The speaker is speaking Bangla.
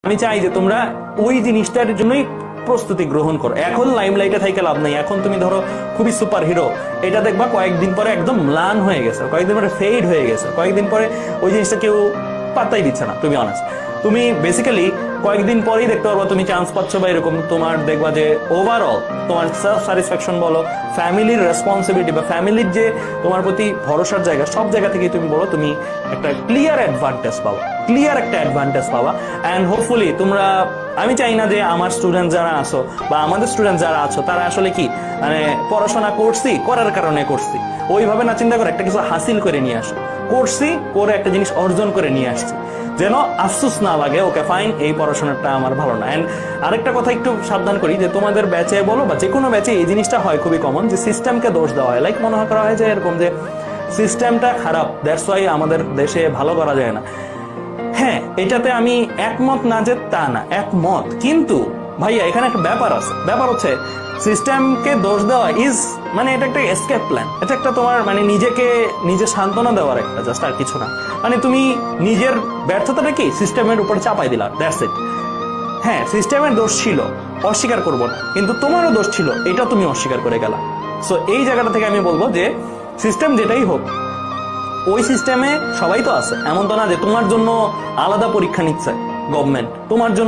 আমি চাই যে তোমরা ওই জিনিসটার জন্যই প্রস্তুতি গ্রহণ করো। এখন লাইমলাইটে থেকে লাভ নাই। এখন তুমি ধরো খুবই সুপার হিরো, এটা দেখবা কয়েকদিন পরে একদম ম্লান হয়ে গেছে, কয়েকদিন পরে ফেড হয়ে গেছে, কয়েকদিন পরে ওই জিনিসটা কেউ পাত্তাই দিচ্ছে না। টু বি অনেস্ট, তুমি বেসিক্যালি কয়েকদিন পরেই দেখতে পারবা তুমি চান্স পাচ্ছ বা এরকম। তোমার দেখবা যে ওভারঅল তোমার সেলফ স্যাটিসফ্যাকশন বলো, ফ্যামিলির রেসপন্সিবিলিটি বা ফ্যামিলির যে তোমার প্রতি ভরসার জায়গা, সব জায়গা থেকে তুমি বলো তুমি একটা ক্লিয়ার অ্যাডভান্টেজ পাবা, ক্লিয়ার একটা অ্যাডভান্টেজ পাবা। অ্যান্ড হোপফুলি তোমরা, আমি চাই না যে আমার স্টুডেন্ট যারা আছো বা আমাদের স্টুডেন্ট যারা আছো তারা আসলে কি মানে পড়াশোনা করছি করার কারণে করছি ওইভাবে না চিন্তা করে একটা কিছু হাসিল করে নিয়ে আসো। করছি করে একটা জিনিস অর্জন করে নিয়ে আসছি, যেন আফসোস না লাগে ওকে ফাইন এই পড়াশোনাটা আমার ভালো না। এন্ড আরেকটা কথা একটু সাবধান করি যে তোমাদের ব্যাচে বলো বা যে কোনো ব্যাচে এই জিনিসটা হয় খুবই কমন যে সিস্টেমকে দোষ দেওয়া হয়। লাইক মনে করা হয় যে এরকম যে সিস্টেমটা খারাপ, দ্যাটস ওয়াই আমাদের দেশে ভালো করা যায় না। হ্যাঁ, এটাতে আমি একমত না যে তা না, একমত, কিন্তু ভাইয়া এখানে একটা ব্যাপার আছে। ব্যাপার হচ্ছে সিস্টেমকে দোষ দেওয়া ইজ মানে এটা একটা এসকেপ প্ল্যান, এটা একটা তোমার মানে নিজে সান্ত্বনা দেওয়ার একটা জাস্ট, আর কিছু না। মানে তুমি নিজের ব্যর্থতাটা কি সিস্টেমের উপর চাপাই দিলা, দ্যাটস ইট। হ্যাঁ, সিস্টেমের দোষ ছিল, অস্বীকার করবো না, কিন্তু তোমারও দোষ ছিল, এটা তুমি অস্বীকার করে গেলা। সো এই জায়গাটা থেকে আমি বলবো যে সিস্টেম যেটাই হোক, ওই সিস্টেমে সবাই তো আছে, এমন তো না যে তোমার জন্য আলাদা পরীক্ষা নিচ্ছে গভর্নমেন্ট, তোমার জন্য